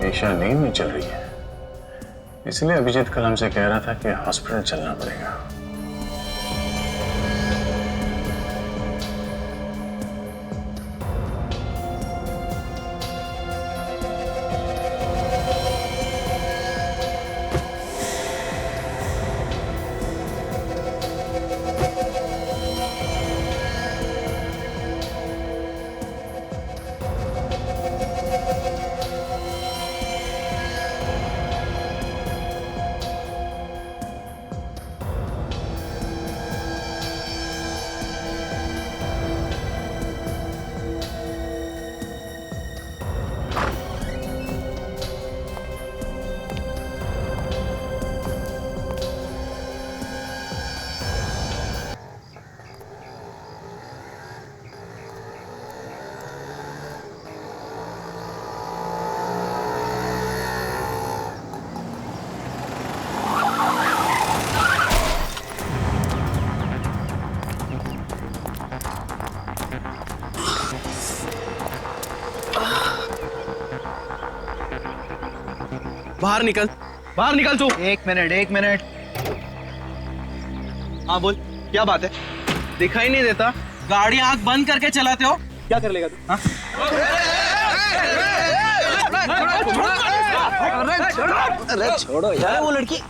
ईशा नींद में चल रही है, इसलिए अभिजीत कल हमसे कह रहा था कि हॉस्पिटल चलना पड़ेगा। बाहर निकल तू। एक मिनट। हाँ बोल, क्या बात है? दिखाई नहीं देता? गाड़ी आंख बंद करके चलाते हो? क्या कर लेगा तू? हाँ? अरे छोड़ो यार वो लड़की।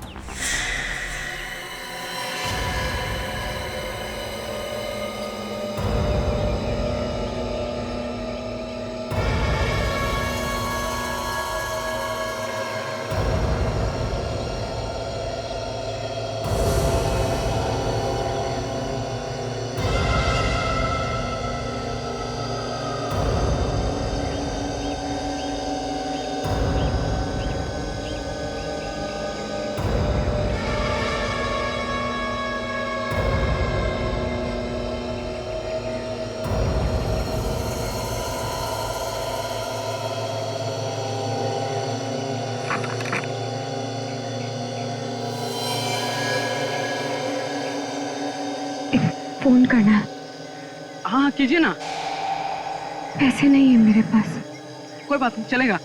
फोन करना है। हाँ कीजिए ना। पैसे नहीं है मेरे पास। कोई बात नहीं, चलेगा।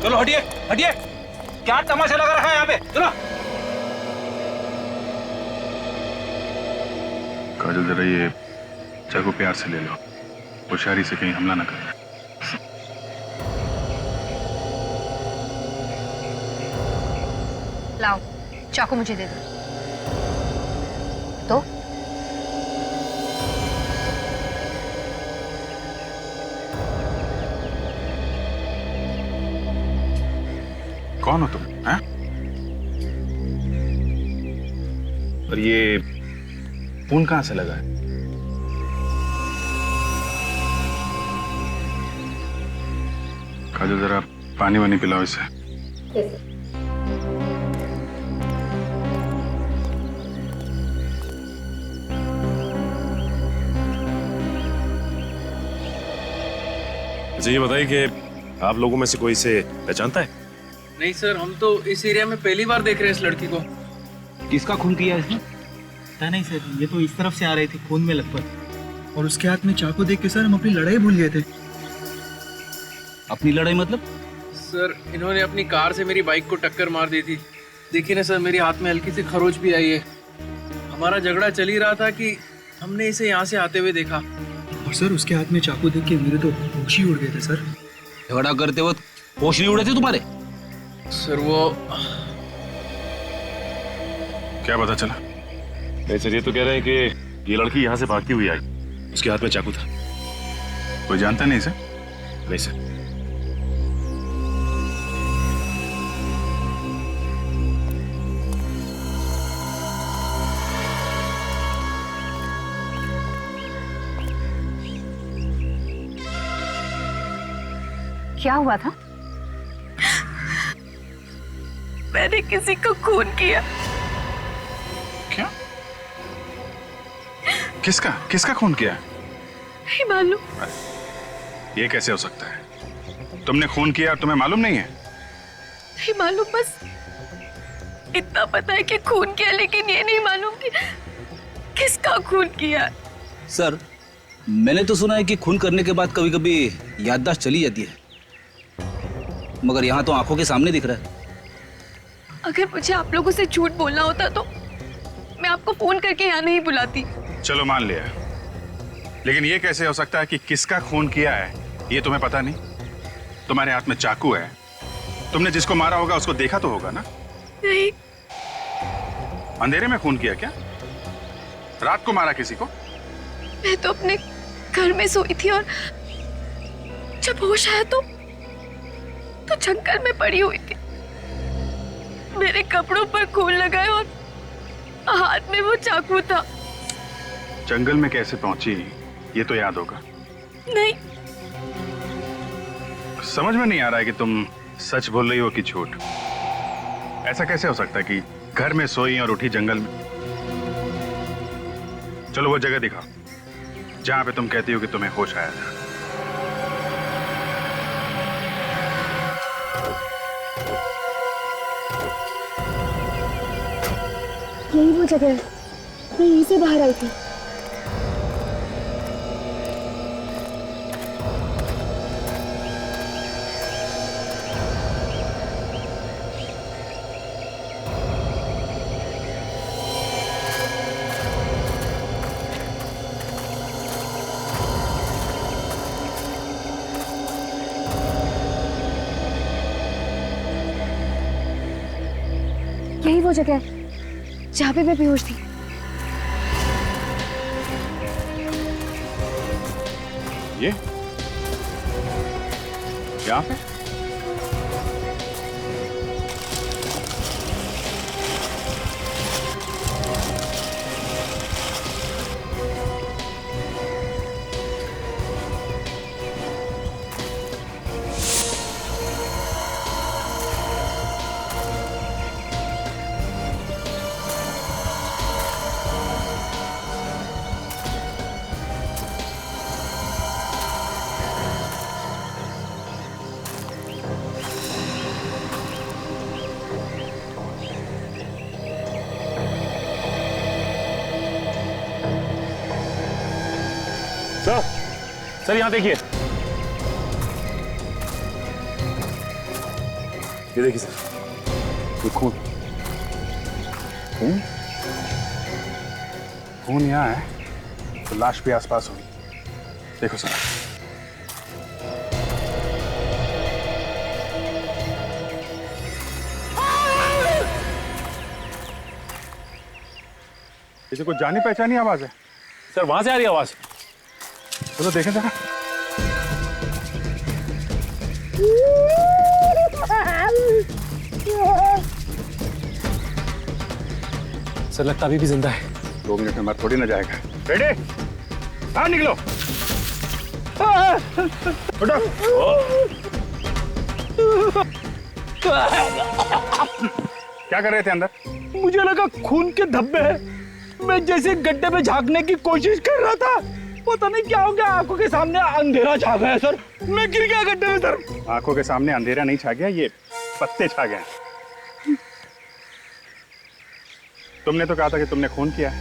चलो हटिए हटिए, क्या तमाशा लगा रखा है यहाँ पे? चलो। काजल जरा ये चाकू प्यार से ले लो, होशियारी से कहीं हमला ना करें। लाओ चाकू मुझे दे दो। तो कौन हो तुम? हैं? और ये खून कहां से लगा है? काजल जरा पानी वानी पिलाओ इसे। अच्छा ये बताइए कि आप लोगों में से कोई इसे पहचानता है? नहीं सर, हम तो इस एरिया में पहली बार देख रहे हैं इस लड़की को। किसका खून किया इसने? पता नहीं सर, ये तो इस तरफ से आ रही थी खून में लथपथ, और उसके हाथ में चाकू देख के सर हम अपनी लड़ाई भूल गए थे। अपनी लड़ाई मतलब? सर इन्होंने अपनी कार से मेरी बाइक को टक्कर मार दी थी। देखिए ना सर, मेरे हाथ में हल्की सी खरोच भी आई है। हमारा झगड़ा चल ही रहा था कि हमने इसे यहाँ से आते हुए देखा। और सर उसके हाथ में चाकू देख के मेरे तो होश ही उड़ गए थे सर। झगड़ा करते वक्त होश नहीं उड़े थे तुम्हारे? सर वो क्या पता चला? नहीं सर, ये तो कह रहे हैं कि ये लड़की यहाँ से भागती हुई आई, उसके हाथ में चाकू था। कोई जानता नहीं इसे? नहीं सर। क्या हुआ था? मैंने किसी को खून किया। क्या? किसका किसका खून किया? नहीं मालूम। ये कैसे हो सकता है? तुमने खून किया और तुम्हें मालूम नहीं है? नहीं मालूम, बस इतना पता है कि खून किया, लेकिन ये नहीं मालूम कि किसका खून किया। सर, मैंने तो सुना है कि खून करने के बाद कभी कभी याददाश्त चली जाती है, मगर यहाँ तो आंखों के सामने दिख रहा है। अगर मुझे आप लोगों से झूठ बोलना होता तो मैं आपको फोन करके यहाँ नहीं बुलाती। चलो मान लिया, लेकिन ये कैसे हो सकता है कि किसका खून किया है ये तुम्हें पता नहीं? तुम्हारे हाथ में चाकू है, तुमने जिसको मारा होगा उसको देखा तो होगा ना? नहीं। अंधेरे में खून किया क्या? रात को मारा किसी को? मैं तो अपने घर में सोई थी और जब होश आया तो जंगल में पड़ी हुई थी। मेरे कपड़ों पर खून लगा है और हाथ में वो चाकू था। जंगल में कैसे पहुंची ये तो याद होगा। नहीं। समझ में नहीं आ रहा है कि तुम सच बोल रही हो कि झूठ। ऐसा कैसे हो सकता है कि घर में सोई और उठी जंगल में? चलो वो जगह दिखाओ जहां पे तुम कहती हो कि तुम्हें होश आया था। यही वो जगह है, मैं यहीं से बाहर आई थी। यही वो जगह है जहाँ पे मैं बेहोश थी। ये यहाँ पे? सर यहाँ देखिए, ये देखिए सर, ये खून खून यहाँ है तो लाश भी आसपास होगी। देखो सर, इसे कुछ जानी पहचानी आवाज है। सर वहां से आ रही है आवाज। चलो देखें जरा। सर लगता अभी भी जिंदा है। 2 मिनट में मर थोड़ी ना जाएगा। रेडी, बाहर निकलो। उठो। क्या कर रहे थे अंदर? मुझे लगा खून के धब्बे हैं, मैं जैसे गड्ढे में झांकने की कोशिश कर रहा था, पता नहीं क्या हो गया, आंखों के सामने अंधेरा छा गया सर, मैं गिर गया गड्ढे में सर। आंखों के सामने अंधेरा नहीं छा गया, ये पत्ते छा गए। तुमने तो कहा था कि तुमने खून किया है।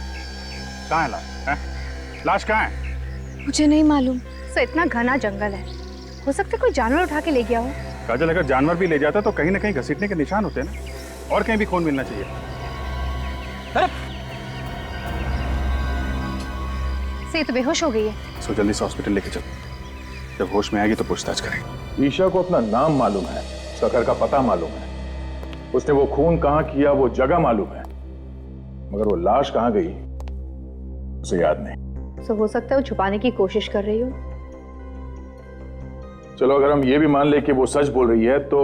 कहाँ है लाश? लाश कहाँ है? मुझे नहीं मालूम सर, इतना घना जंगल है, हो सकता है कोई जानवर उठा के ले गया हो। काजल, अगर जानवर भी ले जाता तो कहीं ना कहीं घसीटने के निशान होते हैं ना, और कहीं भी खून मिलना चाहिए। से तो बेहोश हो गई है। सो जल्दी से हॉस्पिटल लेके चलो, जब होश में आएगी तो पूछताछ करेंगे। ईशा को अपना नाम मालूम है, उसका घर का पता मालूम है, उसने वो खून कहाँ किया वो जगह मालूम है, मगर वो लाश कहाँ गई उसे याद नहीं। तो हो सकता है वो छुपाने की कोशिश कर रही हो। चलो अगर हम ये भी मान ले कि वो सच बोल रही है, तो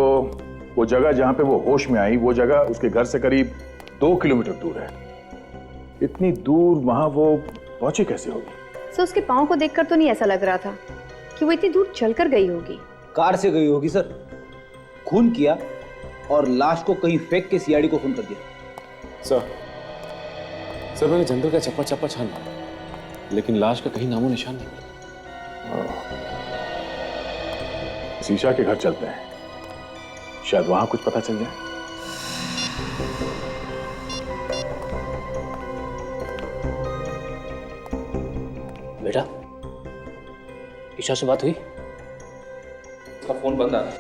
वो जगह जहां पे वो होश में आई, वो जगह उसके घर से करीब 2 किलोमीटर दूर है। इतनी दूर वहां वो पहुंची कैसे होगी? सो उसके पाँव को देखकर तो नहीं ऐसा लग रहा था कि वो इतनी दूर चलकर गई होगी। कार से गई होगी सर, खून किया और लाश को कहीं फेंक के सीआईडी को फोन कर दिया। सर मैंने जंगल का चप्पा चप्पा छान मारा, लेकिन लाश का कहीं नामो निशान नहीं। ईशा के घर चलते हैं, शायद वहां कुछ पता चल जाए। बेटा, ईशा से बात हुई? उसका फोन बंद आ रहा है।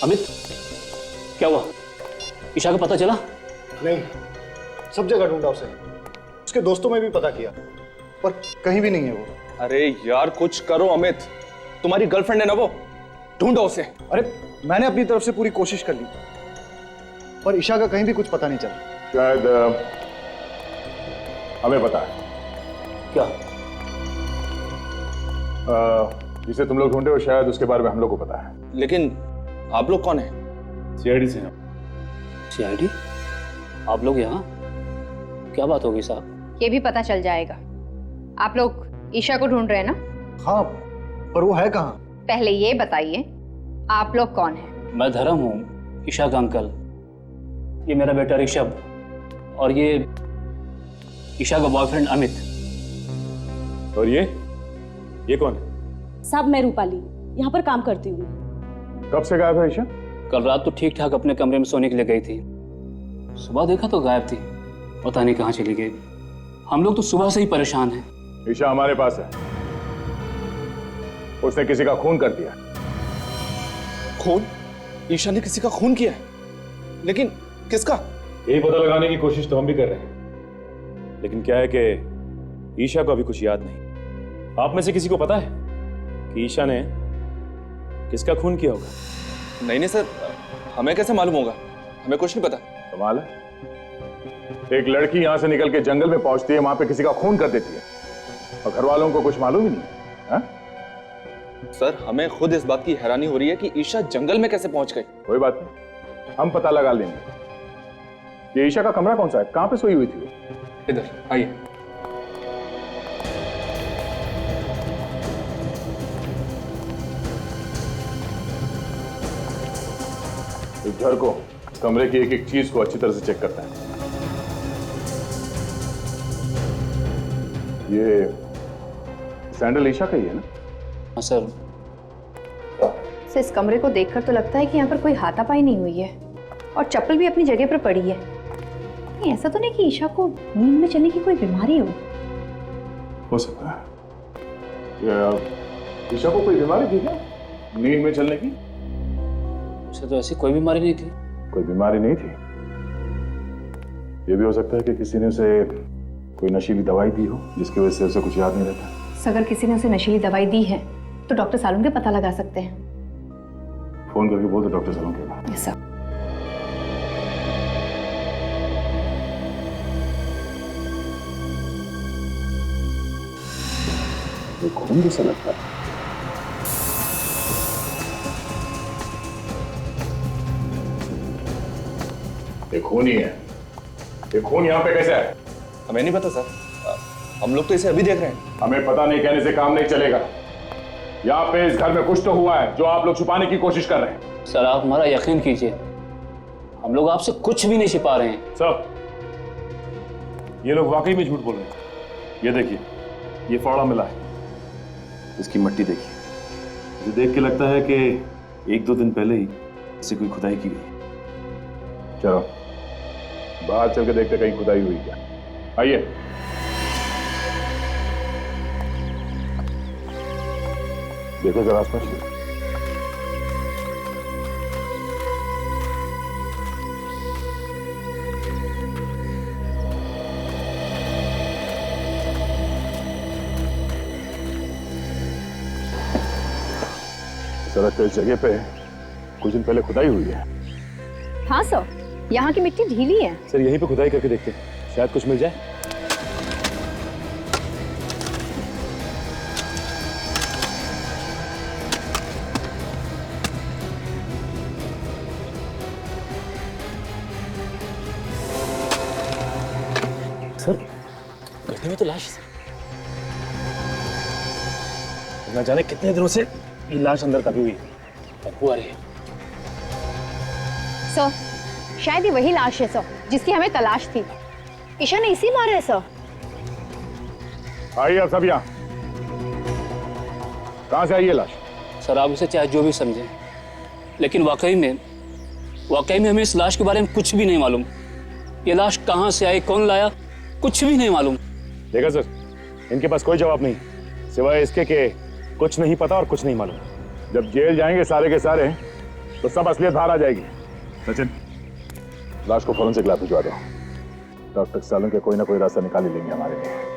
अमित, क्या हुआ? ईशा का पता चला? नहीं, सब जगह ढूंढा उसे, उसके दोस्तों में भी पता किया, पर कहीं भी नहीं है वो। अरे यार कुछ करो अमित, तुम्हारी गर्लफ्रेंड है ना वो, ढूंढो उसे। अरे मैंने अपनी तरफ से पूरी कोशिश कर ली, पर ईशा का कहीं भी कुछ पता नहीं चला। शायद हमें पता है। क्या? जिसे तुम लोग ढूंढे हो शायद उसके बारे में हम लोग को पता है। लेकिन आप लोग कौन है? सीआईडी से हैं। सीआईडी? आप लोग यहाँ? क्या बात होगी साहब? ये भी पता चल जाएगा। आप लोग ईशा को ढूंढ रहे हैं ना? हाँ, पर वो है कहाँ? पहले ये बताइए, आप लोग कौन हैं? मैं धर्म हूँ, ईशा का अंकल। ये मेरा बेटा ऋषभ, और ये ईशा का बॉयफ्रेंड अमित। और ये कौन है? साहब मैं रूपाली, यहाँ पर काम करती हूँ। कब से गायब है ईशा? कल रात तो ठीक ठाक अपने कमरे में सोने के लिए गई थी, सुबह देखा तो गायब थी, पता नहीं कहाँ चली गई। हम लोग तो सुबह से ही परेशान हैं। ईशा हमारे पास है, उसने किसी का खून कर दिया। खून? ईशा ने किसी का खून किया है? लेकिन किसका? यही पता लगाने की कोशिश तो हम भी कर रहे हैं, लेकिन क्या है कि ईशा को अभी कुछ याद नहीं। आप में से किसी को पता है कि ईशा ने किसका खून किया होगा? नहीं सर, हमें कैसे मालूम होगा? हमें कुछ नहीं पता। कमाल है, एक लड़की यहां से निकल के जंगल में पहुंचती है, वहां पे किसी का खून कर देती है, और घर वालों को कुछ मालूम ही नहीं है। सर हमें खुद इस बात की हैरानी हो रही है कि ईशा जंगल में कैसे पहुंच गई। कोई बात नहीं, हम पता लगा लेंगे। ये ईशा का कमरा कौन सा है? कहां पे सोई हुई थी वो? इधर आइए। इस घर को, कमरे की एक एक चीज को अच्छी तरह से चेक करता है। ये सैंडल ईशा का ही है ना? हाँ सर। इस कमरे को देखकर तो लगता है कि यहाँ पर कोई हाथापाई नहीं हुई है, और चप्पल भी अपनी जगह पर पड़ी है। नहीं, ऐसा तो नहीं कि ईशा को नींद में चलने की कोई बीमारी हो सकता है। ईशा को कोई बीमारी थी क्या नींद में चलने की? उसे तो ऐसी कोई बीमारी नहीं थी। कोई बीमारी नहीं थी? ये भी हो सकता है कि किसी ने उसे कोई नशीली दवाई दी हो, जिसकी वजह से उसे कुछ याद नहीं रहता। अगर किसी ने उसे नशीली दवाई दी है तो डॉक्टर सालून के पता लगा सकते हैं। फोन करके बोल दो डॉक्टर सालून के पास। Yes sir. ये खून जैसा लगता है। ये खून ही है। ये खून यहाँ पे कैसे है? हमें नहीं पता सर, हम लोग तो इसे अभी देख रहे हैं। हमें पता नहीं कहने से काम नहीं चलेगा। यहाँ पे इस घर में कुछ तो हुआ है जो आप लोग छुपाने की कोशिश कर रहे हैं। सर आप हमारा यकीन कीजिए, हम लोग आपसे कुछ भी नहीं छिपा रहे हैं। सब ये लोग वाकई में झूठ बोल रहे हैं। ये देखिए, ये फावड़ा मिला है, इसकी मट्टी देखिए। मुझे देख के लगता है कि 1-2 दिन पहले ही इसे कोई खुदाई की गई। चलो बाहर चल के देखते कहीं खुदाई हुई क्या। आइए। देखो जरा आसपास। सड़क पे इस जगह पे कुछ दिन पहले खुदाई हुई है। हाँ सर, यहाँ की मिट्टी ढीली है। सर यहीं पे खुदाई करके देखते हैं, शायद कुछ मिल जाए। सर गड्ढे में तो लाश है। ना जाने कितने दिनों से ये लाश अंदर दबी हुई है। बदबू आ रही है। सर शायद ये वही लाश है सर जिसकी हमें तलाश थी। ईशा ने इसी मारा है सर। आइए आप सब यहाँ। कहाँ से आई है लाश? सर आप उसे चाहे जो भी समझें, लेकिन वाकई में हमें इस लाश के बारे में कुछ भी नहीं मालूम। ये लाश कहाँ से आई, कौन लाया, कुछ भी नहीं मालूम। देखा सर, इनके पास कोई जवाब नहीं सिवाय इसके कि कुछ नहीं पता और कुछ नहीं मालूम। जब जेल जाएंगे सारे के सारे तो सब असलियत बाहर आ जाएगी। सचिन, लाश को फॉरेंसिक लैब भिजवा दो। डॉक्टर सालों के कोई ना कोई रास्ता निकाल ही लेंगे हमारे लिए।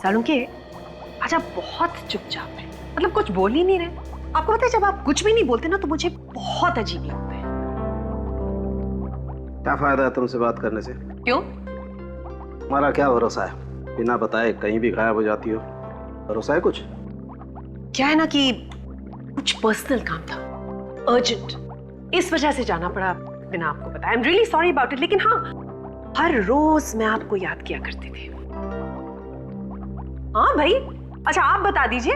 सालुंके आज आप बहुत चुपचाप हैं, मतलब कुछ बोल ही नहीं रहे। आपको पता है जब आप कुछ भी नहीं बोलते ना तो मुझे बहुत अजीब लगता है। क्या फायदा है तुमसे बात करने से? क्यों? हमारा क्या भरोसा है, बिना बताए कहीं भी गायब हो जाती हो। भरोसा है कुछ? क्या है ना कि कुछ पर्सनल काम था, अर्जेंट, इस वजह से जाना पड़ा बिना आपको बताया। I am really sorry about it. लेकिन हाँ, हर रोज मैं आपको याद किया करती थी। हाँ भाई, अच्छा आप बता दीजिए,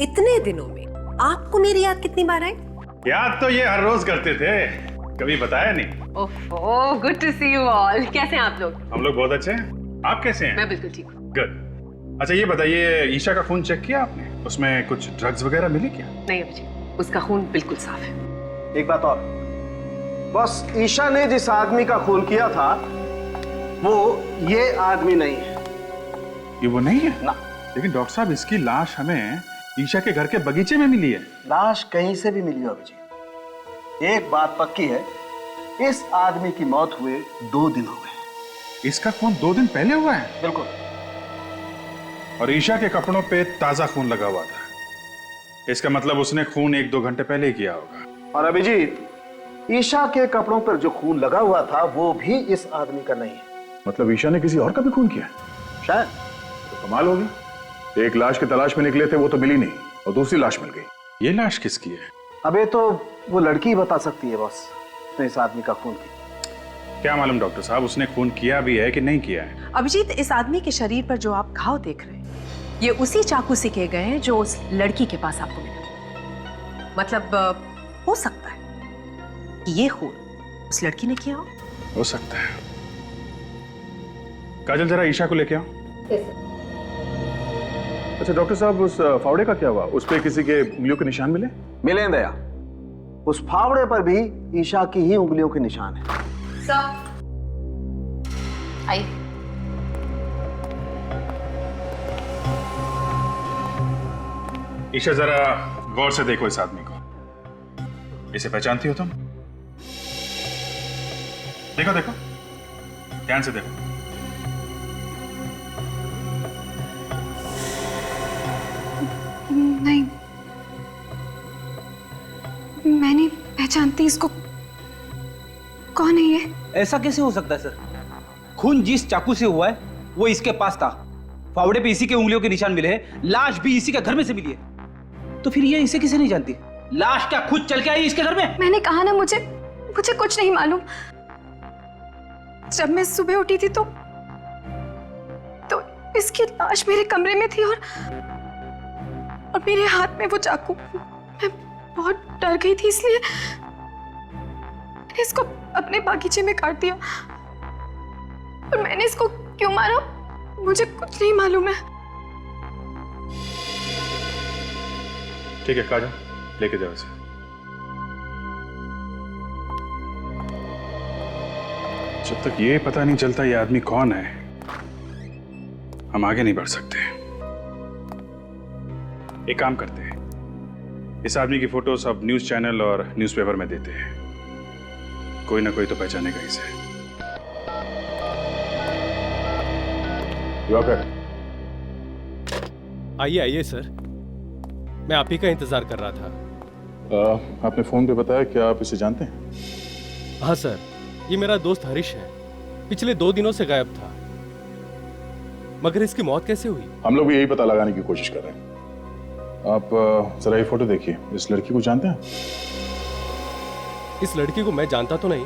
इतने दिनों में आपको मेरी याद कितनी बार आई? याद तो ये हर रोज करते थे, कभी बताया नहीं। Oh, good to see you all. कैसे हैं आप लोग? हम लोग बहुत अच्छे हैं, आप कैसे हैं? मैं बिल्कुल ठीक हूँ। गुड। अच्छा ये बताइए, ईशा का खून चेक किया आपने? उसमें कुछ ड्रग्स वगैरह मिली क्या? नहीं अभिजीत, उसका खून बिल्कुल साफ है। एक बात और, बस ईशा ने जिस आदमी का खून किया था वो ये आदमी नहीं है। ये वो नहीं है ना। लेकिन डॉक्टर साहब, इसकी लाश हमें ईशा के घर के बगीचे में मिली है। लाश कहीं से भी मिली हो अभिजीत। एक बात पक्की है, इस आदमी की मौत हुए 2 दिन हो गए। इसका खून 2 दिन पहले हुआ है? बिल्कुल। और ईशा के कपड़ों पे ताजा खून लगा हुआ था। इसका मतलब उसने खून 1-2 घंटे पहले ही किया होगा। और अभिजीत, ईशा के कपड़ों पर जो खून लगा हुआ था वो भी इस आदमी का नहीं है। मतलब ईशा ने किसी और का भी खून किया? शायद। तो कमाल होगी, एक लाश की तलाश में निकले थे, वो तो मिली नहीं और दूसरी लाश मिल गई। ये लाश किसकी है? अबे तो वो लड़की ही बता सकती है बॉस, तो इस आदमी का खून किया। क्या मालूम डॉक्टर साहब, उसने खून किया भी है कि नहीं किया है? अभिजीत, इस आदमी के शरीर पर जो आप घाव देख रहे हैं, ये उसी चाकू से किए गए हैं जो उस लड़की के पास आपको मिला। मतलब हो सकता है कि ये खून उस लड़की ने किया हो सकता है। काजल, जरा ईशा को लेके आओ। अच्छा डॉक्टर साहब, उस फावड़े का क्या हुआ? उस पे किसी के उंगलियों के निशान मिले? मिले दया, उस फावड़े पर भी ईशा की ही उंगलियों के निशान है। सर आइए। ईशा, जरा गौर से देखो इस आदमी को। इसे पहचानती हो तुम? देखो देखो, ध्यान से देखो। नहीं, मैं नहीं पहचानती इसको। कौन है ये? ऐसा कैसे हो सकता है सर? खून जिस चाकू से हुआ है वो इसके पास था, फावड़े पे इसी के उंगलियों के निशान मिले हैं, लाश भी इसी के घर में से मिली है। तो फिर ये इसे किसे नहीं जानती? लाश क्या खुद चल के आई इसके घर में? मैंने कहा ना, मुझे कुछ नहीं मालूम। जब मैं सुबह उठी थी तो इसकी लाश मेरे कमरे में थी और मेरे हाथ में वो चाकू। मैं बहुत डर गई थी, इसलिए मैंने इसको अपने बागीचे में काट दिया। और मैंने इसको क्यों मारा मुझे कुछ नहीं मालूम है। ठीक है काजल, लेके जाओ इसे। जब तक ये पता नहीं चलता ये आदमी कौन है, हम आगे नहीं बढ़ सकते। एक काम करते हैं, इस आदमी की फोटो सब न्यूज चैनल और न्यूज़पेपर में देते हैं, कोई ना कोई तो पहचानेगा इसे। आइए आइए सर, मैं आप ही का इंतजार कर रहा था। आपने फोन पे बताया, क्या आप इसे जानते हैं? हाँ सर, ये मेरा दोस्त हरीश है, पिछले 2 दिनों से गायब था। मगर इसकी मौत कैसे हुई? हम लोग भी यही पता लगाने की कोशिश कर रहे हैं। आप जरा ये फोटो देखिए। इस लड़की को जानते हैं? इस लड़की को मैं जानता तो नहीं,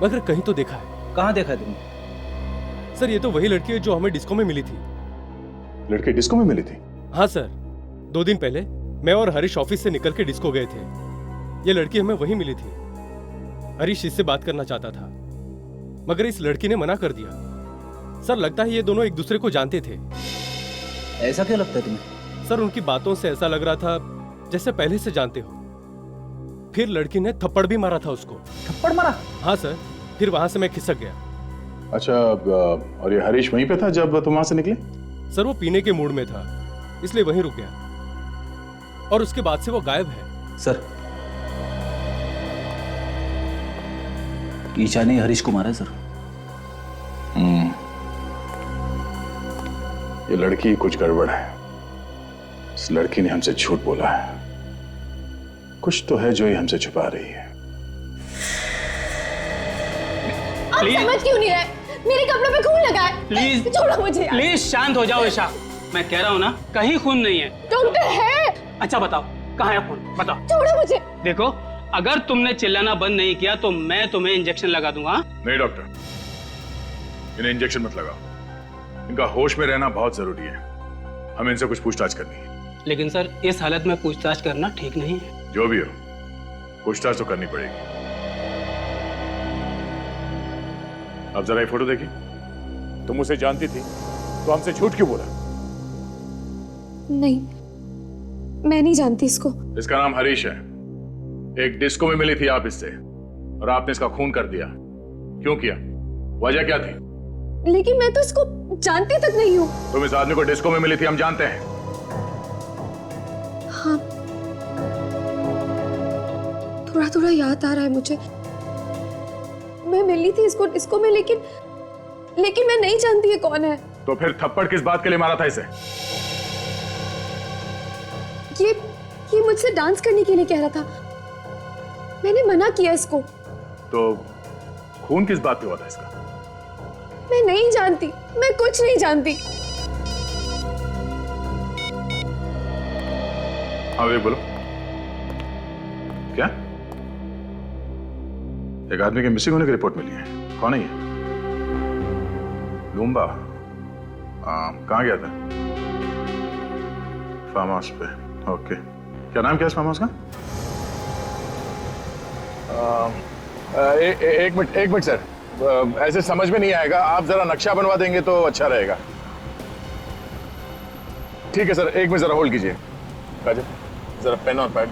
मगर कहीं तो देखा है। कहाँ देखा है तुमने? सर ये तो वही लड़की है जो हमें डिस्को में मिली थी। लड़की डिस्को में मिली थी? हाँ सर, 2 दिन पहले मैं और हरीश ऑफिस से निकल के डिस्को गए थे। ये लड़की हमें वहीं मिली थी। हरीश इससे बात करना चाहता था, मगर इस लड़की ने मना कर दिया। सर लगता है ये दोनों एक दूसरे को जानते थे। ऐसा क्यों लगता है तुम्हें? सर उनकी बातों से ऐसा लग रहा था जैसे पहले से जानते हो। फिर लड़की ने थप्पड़ भी मारा था उसको। थप्पड़ मारा? हाँ सर, फिर वहां से मैं खिसक गया। अच्छा, और ये हरीश वहीं पे था जब तुम वहां से निकले? सर वो पीने के मूड में था, इसलिए वहीं रुक गया, और उसके बाद से वो गायब है। सर, ईशा ने हरीश को मारा है सर। ये लड़की कुछ गड़बड़ है। इस लड़की ने हमसे झूठ बोला है। कुछ तो है जो ये हमसे छुपा रही है। आप समझ क्यों नहीं रहे? मेरे कपड़ों पे खून लगा है। प्लीज छोड़ो मुझे यार। प्लीज शांत हो जाओ ईशा। मैं कह रहा हूँ ना, कहीं खून नहीं है। डॉक्टर है। अच्छा बताओ, कहाँ है खून? बताओ। छोड़ो मुझे। देखो, अगर तुमने चिल्लाना बंद नहीं किया तो मैं तुम्हें इंजेक्शन लगा दूंगा। नहीं डॉक्टर, इन्हें इंजेक्शन मत लगाओ। इनका होश में रहना बहुत जरूरी है। हमें इनसे कुछ पूछताछ करनी है। लेकिन सर, इस हालत में पूछताछ करना ठीक नहीं है। जो भी हो, पूछताछ तो करनी पड़ेगी। अब जरा ये फोटो देखिए। तुम उसे जानती थी तो हमसे झूठ क्यों बोला? नहीं, मैं नहीं जानती इसको। इसका नाम हरीश है। एक डिस्को में मिली थी आप इससे, और आपने इसका खून कर दिया। क्यों किया? वजह क्या थी? लेकिन मैं तो इसको जानती तक नहीं हूँ। तुम इस आदमी को डिस्को में मिली थी, हम जानते हैं। हाँ, थोड़ा थोड़ा याद आ रहा है मुझे। मैं मिली थी इसको डिस्को में, लेकिन मैं नहीं जानती ये कौन है। तो फिर थप्पड़ किस बात के लिए मारा था इसे? ये मुझसे डांस करने के लिए कह रहा था। मैंने मना किया इसको। तो खून किस बात पे हुआ था इसका? मैं नहीं जानती, मैं कुछ नहीं जानती। हाँ बोलो, क्या? एक आदमी के मिसिंग होने की रिपोर्ट मिली है। कौन है ये? लूम्बा? कहाँ गया था? फार्म हाउस पे। ओके, क्या नाम क्या है इस फार्म हाउस का? एक मिनट सर, ऐसे समझ में नहीं आएगा। आप जरा नक्शा बनवा देंगे तो अच्छा रहेगा। ठीक है सर, एक मिनट जरा होल्ड कीजिए। काजल, जरा पेन और पैड।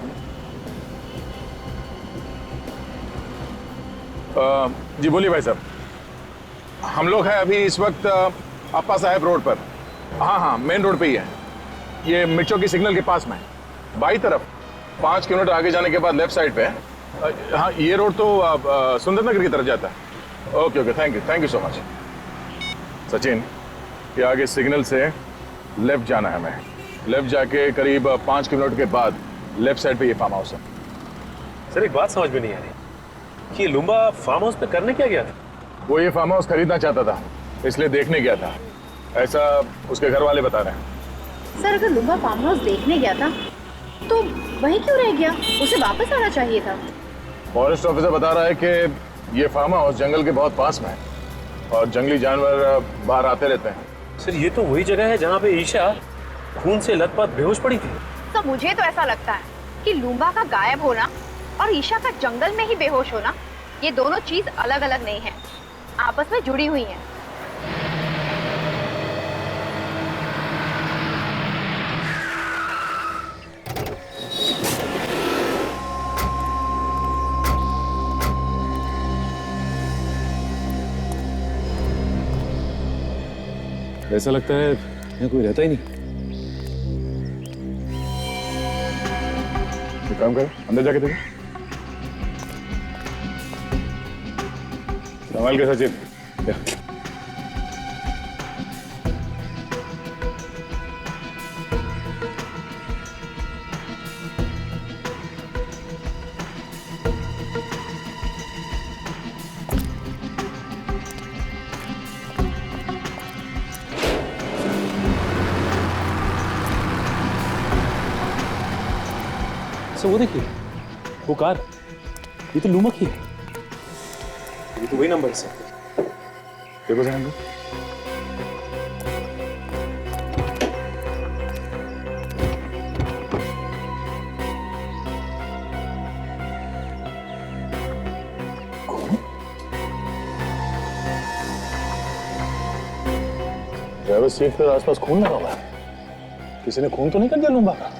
जी बोलिए भाई साहब। हम लोग हैं अभी इस वक्त अप्पा साहब रोड पर। हाँ, मेन रोड पे ही है। ये मिर्चों की सिग्नल के पास में है। बाई तरफ 5 किलोमीटर आगे जाने के बाद लेफ्ट साइड पे है। हाँ, ये रोड तो सुंदरनगर की तरफ जाता है। Okay, thank you so much. Sachin, ये आगे सिग्नल से लेफ्ट जाना है हमें। लेफ्ट जाके करीब 5 किलोमीटर के बाद लेफ्ट साइड पे ये फार्म हाउस है। सर एक बात समझ में नहीं आ रही कि ये लुम्बा फार्म हाउस पे करने क्या गया था? वो ये फार्म हाउस खरीदना चाहता था, इसलिए देखने गया था, ऐसा उसके घर वाले बता रहे हैं। सर अगर लुम्बा फार्म हाउस देखने गया था तो वहीं क्यों रह गया? उसे वापस आना चाहिए था। फॉरेस्ट ऑफिसर बता रहा है कि ये फार्म हाउस जंगल के बहुत पास में है और जंगली जानवर बाहर आते रहते हैं। सर ये तो वही जगह है जहाँ पे ईशा खून से लथपथ बेहोश पड़ी थी। तो मुझे तो ऐसा लगता है कि लूम्बा का गायब होना और ईशा का जंगल में ही बेहोश होना, ये दोनों चीज अलग अलग नहीं है, आपस में जुड़ी हुई हैं। ऐसा लगता है यहाँ कोई रहता ही नहीं। एक काम करो, अंदर जाके देखो। संभाल के सचिन। सर वो देखिए, वो कार, ये तो लूमक ही है। ये तो वही नंबर है सर। देखो जरा ड्राइवर सीट पर आसपास खून लगा हुआ है। किसी ने खून तो नहीं कर दिया लूंबा का?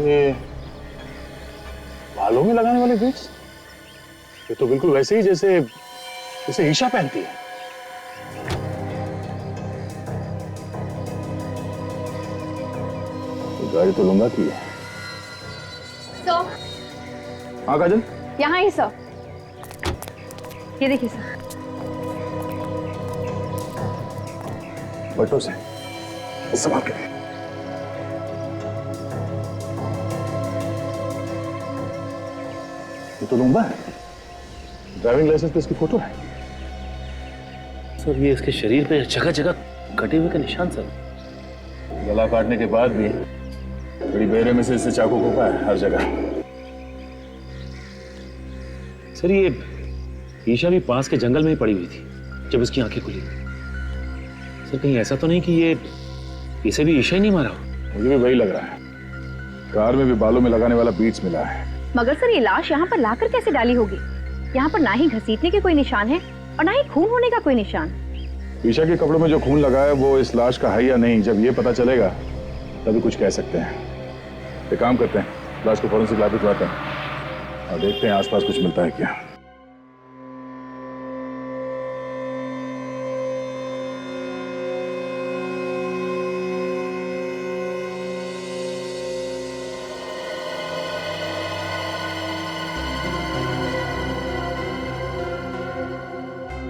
ये बालों में लगाने वाले बीट्स, ये तो बिल्कुल वैसे ही जैसे जैसे ईशा पहनती है। ये गाड़ी तो लूंगा की है। सर, हाँ काजल, यहाँ ही सर, ये देखिए सर। बटो से संभाल के। ये तो लूंबा है, ड्राइविंग लाइसेंस पे इसकी फोटो है। सर ये इसके शरीर पे जगह जगह कटे हुए का निशान सर। गला काटने के बाद भी बड़ी बेरे में से इससे चाकू घोंपा है हर जगह। सर ये ईशा भी पास के जंगल में ही पड़ी हुई थी जब इसकी आंखें खुली। सर कहीं ऐसा तो नहीं कि ये इसे भी ईशा ही नहीं मारा हो? मुझे भी वही लग रहा है। कार में भी बालों में लगाने वाला बीट्स मिला है। मगर सर, ये लाश यहाँ पर लाकर कैसे डाली होगी? यहाँ पर ना ही घसीटने के कोई निशान है और ना ही खून होने का कोई निशान। ईशा के कपड़ों में जो खून लगा है वो इस लाश का है या नहीं, जब ये पता चलेगा तभी कुछ कह सकते हैं। एक काम करते हैं, लाश को फॉरेंसिक लैब भिजवाते हैं और देखते हैं आसपास कुछ मिलता है क्या।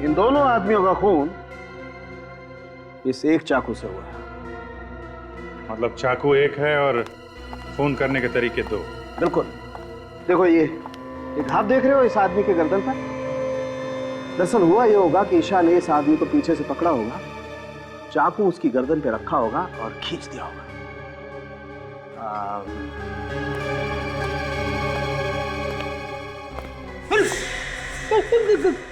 इन दोनों आदमियों का खून इस एक चाकू से हुआ है। मतलब चाकू एक है और खून करने के तरीके दो। बिल्कुल। देखो ये घाव देख रहे हो इस आदमी के गर्दन पर? दरअसल हुआ ये होगा कि ईशा ने इस आदमी को पीछे से पकड़ा होगा, चाकू उसकी गर्दन पे रखा होगा और खींच दिया होगा।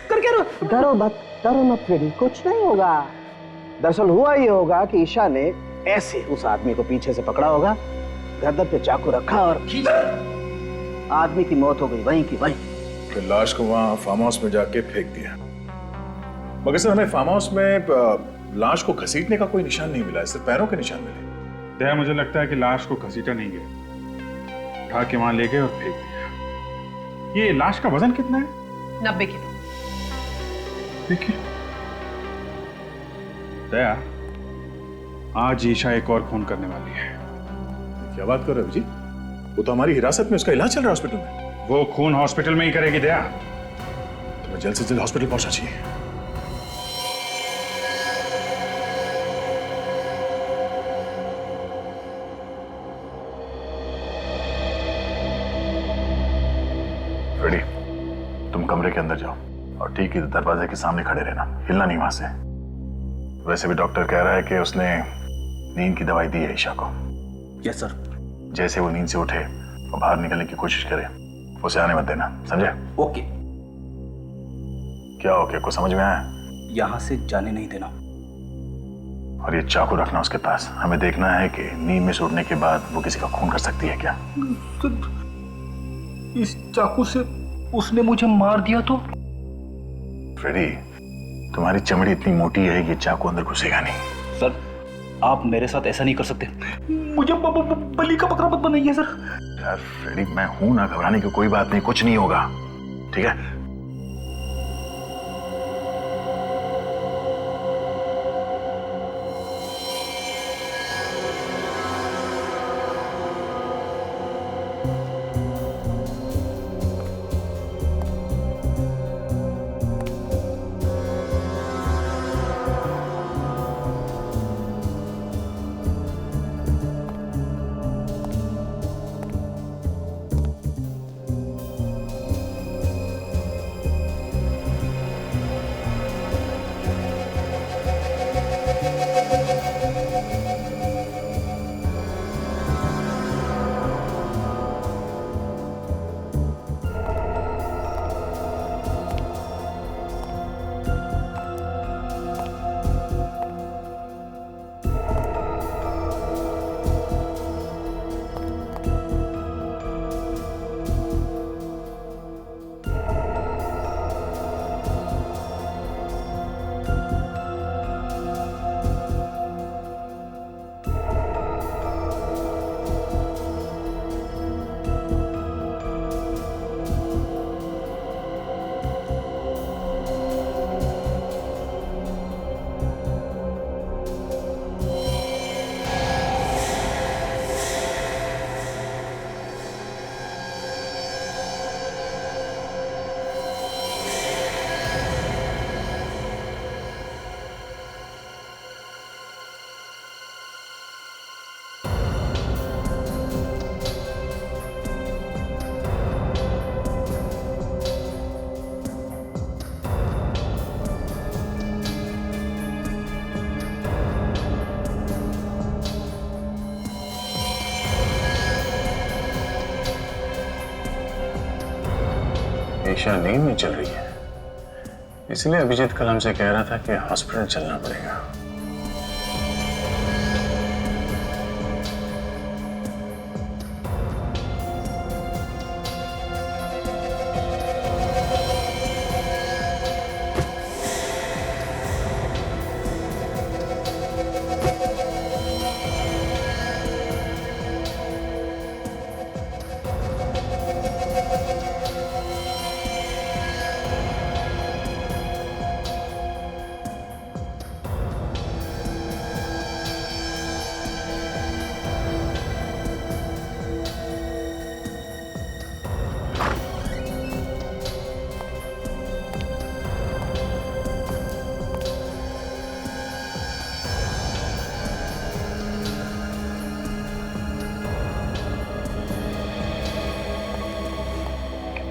कर क्या डरो मत, डरो मत फ्रेडी, कुछ नहीं होगा। दरअसल हुआ ये होगा कि ईशा ने ऐसे उस आदमी को पीछे से पकड़ा होगा, गर्दन पे चाकू रखा और खींच दिया। आदमी की मौत हो गई वहीं की वहीं। फिर लाश को वहां फार्म हाउस में जाके फेंक दिया। मगर सर हमें फार्म हाउस में लाश को घसीटने का कोई निशान नहीं मिला है, सिर्फ पैरों के निशान मिले। दया मुझे लगता है कि लाश को घसीटा नहीं गया, उठा के वहां ले गए और फेंक दिया। ये लाश का वजन कितना है? 90 किलो। देखिए दया, आज ईशा एक और खून करने वाली है। क्या बात कर रहे हो जी? वो तो हमारी हिरासत में, उसका इलाज चल रहा है हॉस्पिटल में। वो खून हॉस्पिटल में ही करेगी दया। तुम्हें जल्द से जल्द हॉस्पिटल पहुंचना चाहिए। रेडी, तुम कमरे के अंदर जाओ और ठीक इस दरवाजे के सामने खड़े रहना, हिलना नहीं वहां से। वैसे भी डॉक्टर कह रहा है कि उसने नींद की दवाई दी है ईशा को। Yes sir. जैसे वो नींद से उठे और बाहर निकलने की कोशिश करे, उसे आने मत देना, समझे? ओके। क्या ओके? कुछ समझ में आया? यहां से जाने नहीं देना। और ये चाकू रखना उसके पास। हमें देखना है कि नींद में से उठने के बाद वो किसी का खून कर सकती है क्या। इस चाकू से उसने मुझे मार दिया तो? फ्रेडी, तुम्हारी चमड़ी इतनी मोटी है कि चाकू अंदर घुसेगा नहीं। सर आप मेरे साथ ऐसा नहीं कर सकते, मुझे बलि का बकरा मत बनाइए सर। यार फ्रेडी, मैं हूं ना, घबराने की कोई बात नहीं, कुछ नहीं होगा, ठीक है? ईशा नींद में चल रही है, इसलिए अभिजीत कल हमसे कह रहा था कि हॉस्पिटल चलना पड़ेगा।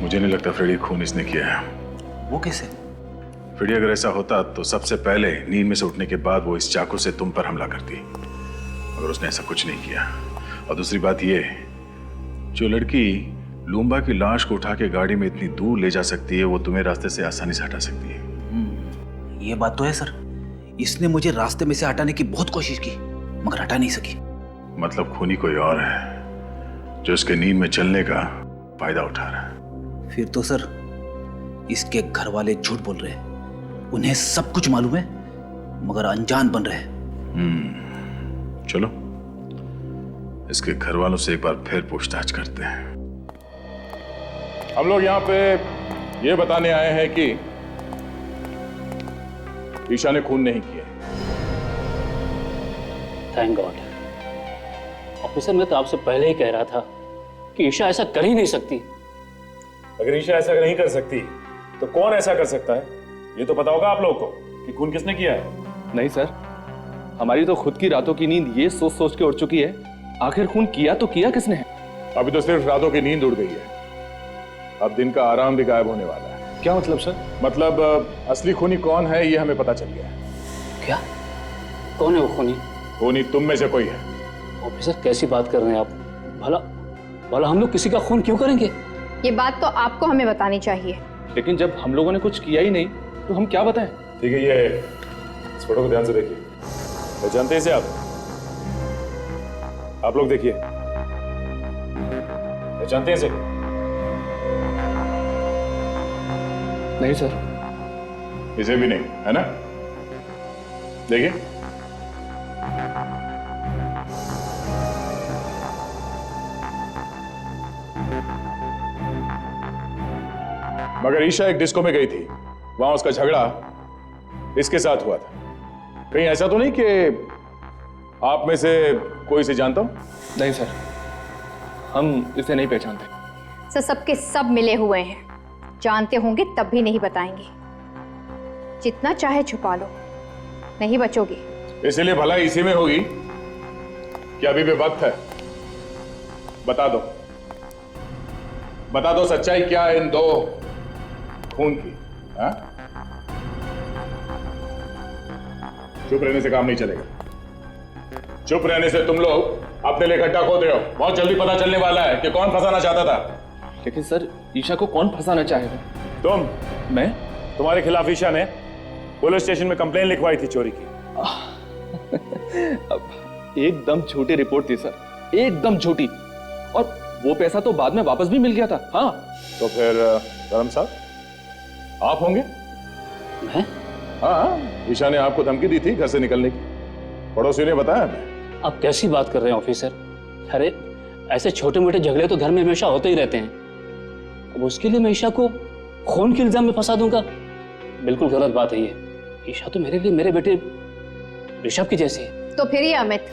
मुझे नहीं लगता फ्रेडी खून इसने किया है। वो कैसे? फ्रेडी अगर ऐसा होता तो सबसे पहले नींद में से उठने के बाद वो इस चाकू से तुम पर हमला करती, मगर उसने ऐसा कुछ नहीं किया। और दूसरी बात ये, जो लड़की लूम्बा की लाश को उठा के गाड़ी में इतनी दूर ले जा सकती है, वो तुम्हें रास्ते से आसानी से हटा सकती है। ये बात तो है सर, इसने मुझे रास्ते में से हटाने की बहुत कोशिश की मगर हटा नहीं सकी। मतलब खूनी कोई और है जो इसके नींद में चलने का फायदा उठा रहा है। फिर तो सर इसके घर वाले झूठ बोल रहे हैं, उन्हें सब कुछ मालूम है मगर अनजान बन रहे हैं। चलो इसके घर वालों से एक बार फिर पूछताछ करते हैं। हम लोग यहाँ पे ये बताने आए हैं कि ईशा ने खून नहीं किया। Thank God. ऑफिसर, मैं तो आपसे पहले ही कह रहा था कि ईशा ऐसा कर ही नहीं सकती। अगर ईशा ऐसा नहीं कर सकती तो कौन ऐसा कर सकता है, ये तो पता होगा आप लोगों को कि खून किसने किया है। नहीं सर, हमारी तो खुद की रातों की नींद ये सोच सोच के उड़ चुकी है, आखिर खून किया तो किया किसने है। अभी तो सिर्फ रातों की नींद उड़ गई है, अब दिन का आराम भी गायब होने वाला है। क्या मतलब सर? मतलब असली खूनी कौन है ये हमें पता चल गया है। क्या? कौन है वो खूनी? खूनी तुम में से कोई है। ऑफिसर, कैसी बात कर रहे हैं आप? भला भला हम लोग किसी का खून क्यों करेंगे? ये बात तो आपको हमें बतानी चाहिए। लेकिन जब हम लोगों ने कुछ किया ही नहीं तो हम क्या बताएं? ठीक है, ये इस फोटो को ध्यान से देखिए। पहचानते हैं इसे आप लोग देखिए, पहचानते हैं इसे? नहीं सर। इसे भी नहीं, है ना? देखिए, मगर ईशा एक डिस्को में गई थी, वहां उसका झगड़ा इसके साथ हुआ था। कहीं ऐसा तो नहीं कि आप में से कोई इसे जानता हो? नहीं सर, हम इसे नहीं पहचानते। सर, सबके सब मिले हुए हैं, जानते होंगे तब भी नहीं बताएंगे। जितना चाहे छुपा लो, नहीं बचोगे। इसलिए भलाई इसी में होगी कि अभी भी वक्त है। बता दो सच्चाई क्या है इन दो खून की। हाँ? चुप रहने से काम नहीं चलेगा। चुप रहने से तुम लोग अपने लिए गड्ढा खोद रहे हो। बहुत जल्दी पता चलने वाला है कि कौन फंसाना चाहता था। लेकिन सर, ईशा को कौन फंसाना चाहेगा? तुम। मैं? तुम्हारे खिलाफ ईशा ने पुलिस स्टेशन में कंप्लेन लिखवाई थी चोरी की। एकदम झूठी रिपोर्ट थी सर, एकदम झूठी। और वो पैसा तो बाद में वापस भी मिल गया था। हाँ। तो फिर धर्म साहब आप होंगे? मैं? हाँ, ईशा ने आपको धमकी दी थी घर से निकलने की, पड़ोसी ने बताया हमें। आप कैसी बात कर रहे हैं ऑफिसर? अरे ऐसे छोटे मोटे झगड़े तो घर में हमेशा होते ही रहते हैं। अब उसके लिए मैं ईशा को खून के इल्जाम में फंसा दूंगा? बिल्कुल गलत बात है ये। ईशा तो मेरे लिए मेरे बेटे ऋषभ की जैसी है। तो फिर ये अमित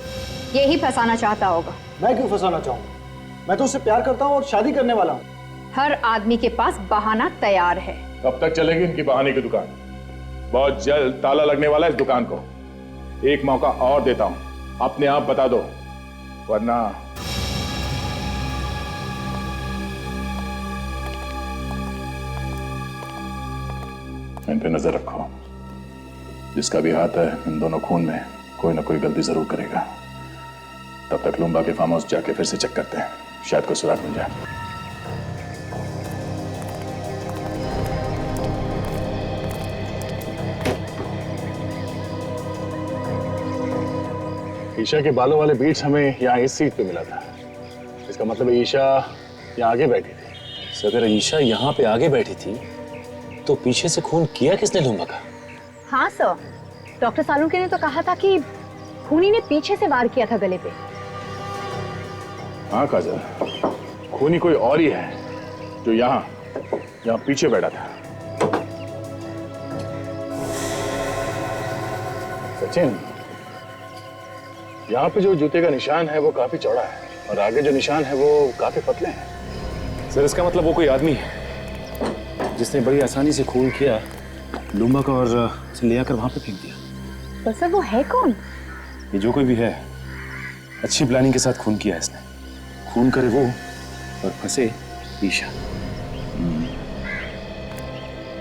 यही फंसाना चाहता होगा। मैं क्यों फंसाना चाहूंगा? मैं तो उससे प्यार करता हूँ और शादी करने वाला हूँ। हर आदमी के पास बहाना तैयार है। कब तक चलेगी इनकी बहाने की दुकान? बहुत जल्द ताला लगने वाला है इस दुकान को। एक मौका और देता हूं, अपने आप बता दो, वरना इन पे नजर रखो। जिसका भी हाथ है इन दोनों खून में, कोई ना कोई गलती जरूर करेगा। तब तक लूम्बा के फार्म हाउस जाके फिर से चेक करते हैं, शायद कोई सुराग मिल जाए। ईशा के बालों वाले बीट्स हमें यहाँ इस सीट पे मिला था। इसका मतलब ईशा यहाँ आगे बैठी थी। सर अगर ईशा यहाँ पे आगे बैठी थी तो पीछे से खून किया किसने लूंबा का? हाँ सर, डॉक्टर सालुंके ने तो कहा था कि खूनी ने पीछे से वार किया था गले पे। हाँ काजल, खूनी कोई और ही है जो यहाँ पीछे बैठा था। सचिन, यहाँ पे जो जूते का निशान है वो काफी चौड़ा है और आगे जो निशान है वो काफी पतले हैं। सर इसका मतलब वो कोई आदमी है जिसने बड़ी आसानी से खून किया लूंबा का और उसे ले आकर वहां पे फेंक दिया। पर सर वो है कौन? ये जो कोई भी है अच्छी प्लानिंग के साथ खून किया इसने। खून करे वो और फंसे ईशा।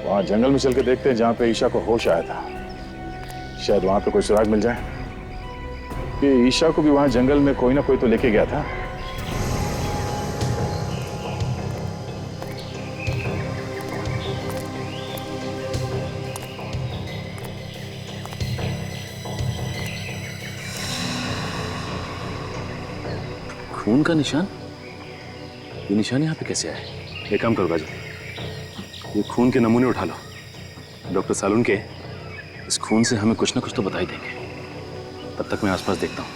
वहां जंगल में चल के देखते हैं जहां पे ईशा को होश आया था। शायद वहां पे कोई सुराग मिल जाए कि ईशा को भी वहां जंगल में कोई ना कोई तो लेके गया था। खून का निशान? ये निशान यहाँ पे कैसे आए? एक काम करो काजल, ये खून के नमूने उठा लो। डॉक्टर सालुंके इस खून से हमें कुछ ना कुछ तो बता ही देंगे। तब तक मैं आसपास देखता हूँ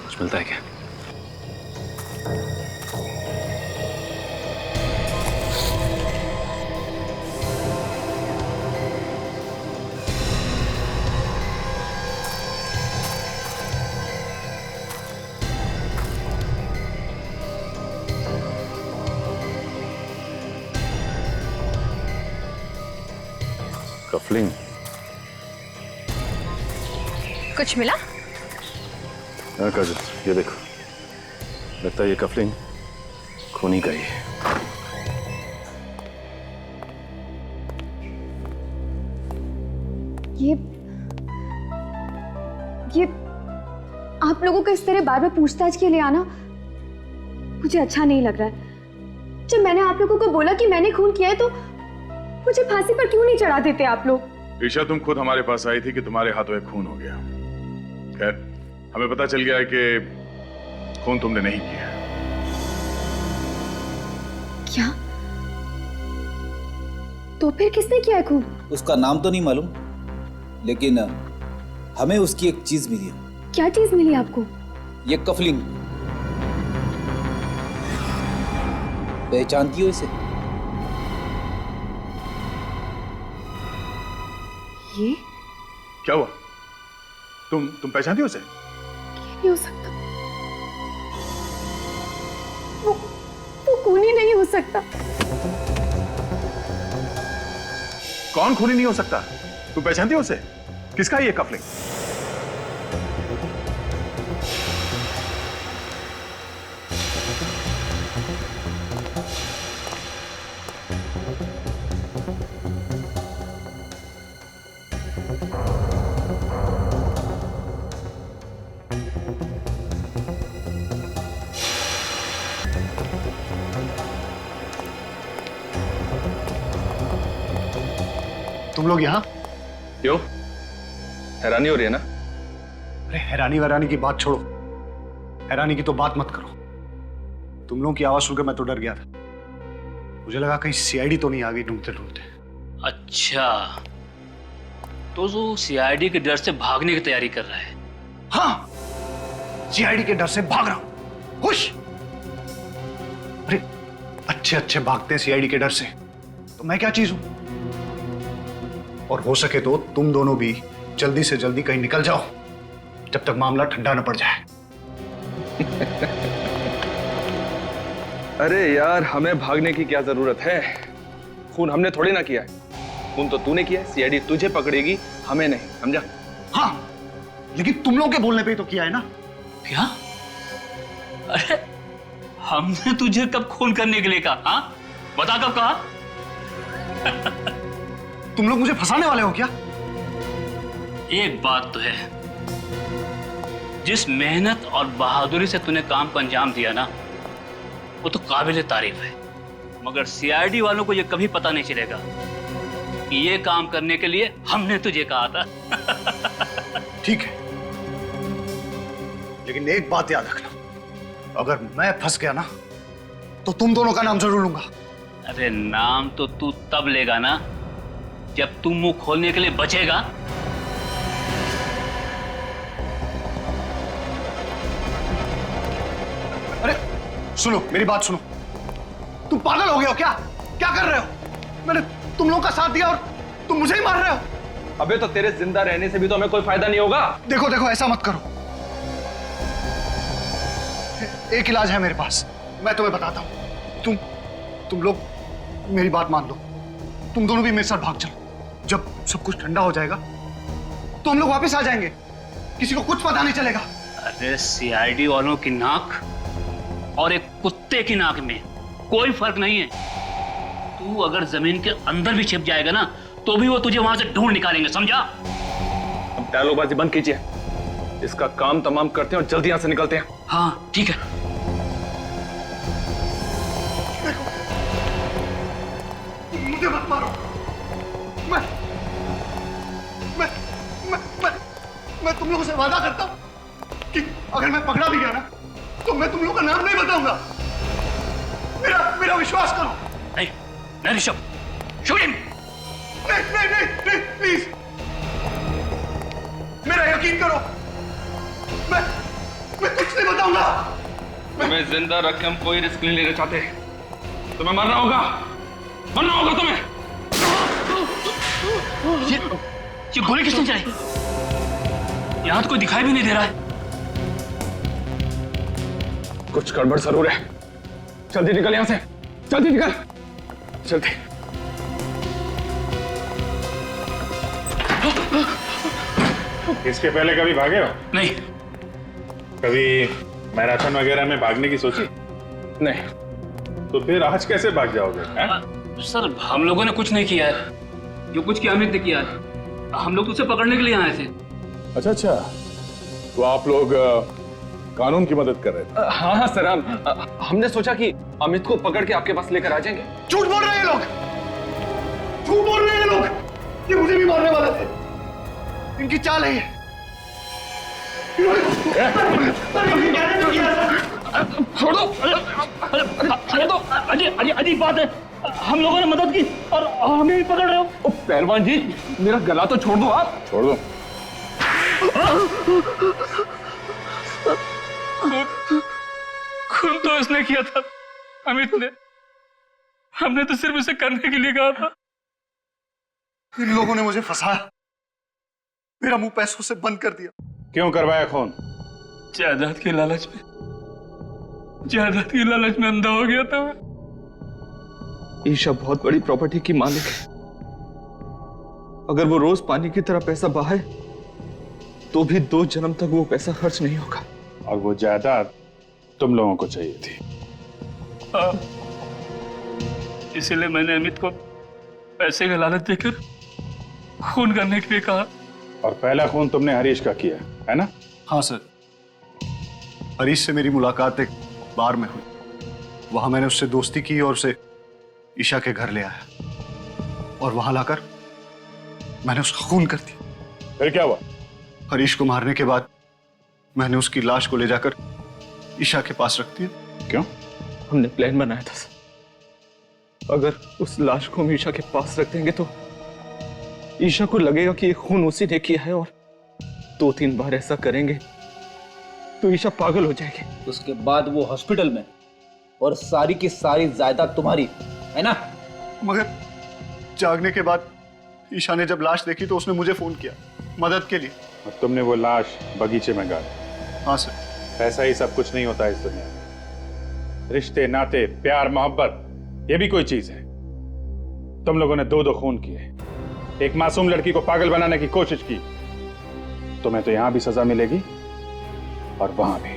कुछ मिलता है क्या। कफलिंग कुछ मिला? हाँ काजल, ये देखो, लगता है ये कफलिंग खूनी का ही है। ये आप लोगों का इस तरह बार बार पूछताछ के लिए आना मुझे अच्छा नहीं लग रहा है। जब मैंने आप लोगों को बोला कि मैंने खून किया है तो मुझे फांसी पर क्यों नहीं चढ़ा देते आप लोग? ईशा, तुम खुद हमारे पास आई थी कि तुम्हारे हाथों एक खून हो गया। खैर, हमें पता चल गया है कि खून तुमने नहीं किया। क्या? तो फिर किसने किया खून? उसका नाम तो नहीं मालूम, लेकिन हमें उसकी एक चीज मिली है। क्या चीज मिली आपको? ये कफलिंग। पहचानती हो इसे? ये क्या हुआ? तुम पहचानती हो उसे? नहीं हो सकता। वो खूनी नहीं हो सकता। कौन खूनी नहीं हो सकता? तुम पहचानती हो उसे? किसका है ये कफलिंग? तुम लोग यहाँ? क्यों? हैरानी हो रही है ना? अरे हैरानी वैरानी की बात छोड़ो, हैरानी की तो बात मत करो। तुम लोगों की आवाज सुनकर मैं तो डर गया था। मुझे लगा कहीं सीआईडी तो नहीं आ गई ढूंढते ढूंढते। अच्छा, तो जो सीआईडी के डर से भागने की तैयारी कर रहा है? हाँ, सीआईडी के डर से भाग रहा हूं। खुश? अरे अच्छे अच्छे भागते हैं सीआईडी के डर से, तो मैं क्या चीज हूं? और हो सके तो तुम दोनों भी जल्दी से जल्दी कहीं निकल जाओ जब तक मामला ठंडा न पड़ जाए। अरे यार, हमें भागने की क्या जरूरत है? खून हमने थोड़ी ना किया है। खून तो तूने किया है। सीआईडी तुझे पकड़ेगी, हमें नहीं, समझा? हाँ, लेकिन तुम लोगों के बोलने पे तो किया है ना। क्या? अरे हमने तुझे कब खून करने के लिए कहा? हाँ, बता कब कहा? तुम लोग मुझे फंसाने वाले हो क्या? एक बात तो है, जिस मेहनत और बहादुरी से तूने काम को अंजाम दिया ना, वो तो काबिल तारीफ है। मगर सीआईडी वालों को ये कभी पता नहीं चलेगा कि ये काम करने के लिए हमने तुझे कहा था। ठीक है, लेकिन एक बात याद रखना, अगर मैं फंस गया ना तो तुम दोनों का नाम जरूर लूंगा। अरे नाम तो तू तब लेगा ना जब तू मुंह खोलने के लिए बचेगा। अरे सुनो, मेरी बात सुनो। तुम पागल हो गए हो क्या? क्या कर रहे हो? मैंने तुम लोगों का साथ दिया और तुम मुझे ही मार रहे हो। अबे तो तेरे जिंदा रहने से भी तो हमें कोई फायदा नहीं होगा। देखो देखो, ऐसा मत करो। एक इलाज है मेरे पास, मैं तुम्हें बताता हूं। तुम लोग मेरी बात मान लो, तुम दोनों भी मेरे साथ भाग चलो। जब सब कुछ ठंडा हो जाएगा तो हम लोग वापस आ जाएंगे, किसी को कुछ पता नहीं चलेगा। अरे सीआईडी वालों की नाक और एक कुत्ते की नाक में कोई फर्क नहीं है। तू अगर जमीन के अंदर भी छिप जाएगा ना तो भी वो तुझे वहां से ढूंढ निकालेंगे, समझा? अब डायलॉगबाजी बंद कीजिए, इसका काम तमाम करते हैं और जल्दी यहां से निकलते हैं। हाँ ठीक है। मुझे मत मारो। मैं तुम लोगों से वादा करता हूं कि अगर मैं पकड़ा भी गया ना तो मैं तुम लोगों का नाम नहीं बताऊंगा। मेरा विश्वास करो। नहीं ऋषभ, शूट हिम। नहीं, प्लीज मेरा यकीन करो। मैं कुछ नहीं बताऊंगा। तुम्हें जिंदा रख के हम कोई रिस्क नहीं लेना चाहते। तुम्हें मरना होगा तुम्हें। ये गोली किसने चलाई? यहां तो कोई दिखाई भी नहीं दे रहा है। कुछ गड़बड़ जरूर है। जल्दी निकल यहां से, जल्दी निकल, जल्दी। इसके पहले कभी भागे हो? नहीं। कभी मैराथन वगैरह में भागने की सोची? नहीं। तो फिर आज कैसे भाग जाओगे? सर हम लोगों ने कुछ नहीं किया है, जो कुछ किया अमित ने किया है। हम लोग तो उसे पकड़ने के लिए आए थे। अच्छा, तो आप लोग कानून की मदद कर रहे थे? हाँ सर, हमने सोचा कि अमित को पकड़ के आपके पास लेकर आ जाएंगे। झूठ बोल रहे हैं लोग, झूठ बोल रहे हैं लोग। ये मुझे भी मारने वाले थे, इनकी चाल है ये। छोड़ दो। अजीब बात है, हम लोगों ने मदद की और हमें भी पकड़ रहे हो। पहलवान जी, मेरा गला तो छोड़ दो आप। छोड़ दो। खून तो इसने किया था, अमित ने। हमने तो सिर्फ इसे करने के लिए कहा था। इन लोगों ने मुझे फंसाया, मेरा मुंह पैसों से बंद कर दिया। क्यों करवाया खून? जायदाद के लालच में अंधा हो गया था मैं। ईशा बहुत बड़ी प्रॉपर्टी की मालिक है। अगर वो रोज पानी की तरह पैसा बहाए तो भी 2 जन्म तक वो पैसा खर्च नहीं होगा। और वो जायदाद तुम लोगों को चाहिए थी। इसीलिए मैंने अमित को पैसे का लालच देकर खून करने के लिए कहा। और पहला खून तुमने हरीश का किया है ना? हाँ सर, हरीश से मेरी मुलाकात एक बार में हुई। वहां मैंने उससे दोस्ती की और उसे ईशा के घर ले आया और वहां लाकर मैंने उसका खून कर दिया। फिर क्या हुआ? हरीश को मारने के बाद मैंने उसकी लाश को ले जाकर ईशा के पास रख दिया। क्यों? हमने प्लान बनाया था सर। अगर उस लाश को हम ईशा के पास रख देंगे तो ईशा को लगेगा कि ये खून उसी ने किया है, और 2-3 बार ऐसा करेंगे तो ईशा पागल हो जाएगी। उसके बाद वो हॉस्पिटल में, और सारी की सारी जायदाद तुम्हारी है ना? मगर जागने के बाद ईशा ने जब लाश देखी तो उसने मुझे फोन किया मदद के लिए। और तुमने वो लाश बगीचे में गाड़ी? हाँ सर। ऐसा ही सब कुछ नहीं होता इस दुनिया में। रिश्ते, नाते, प्यार, मोहब्बत, ये भी कोई चीज है। तुम लोगों ने 2 खून किए, एक मासूम लड़की को पागल बनाने की कोशिश की। तुम्हें तो यहां भी सजा मिलेगी और वहां भी।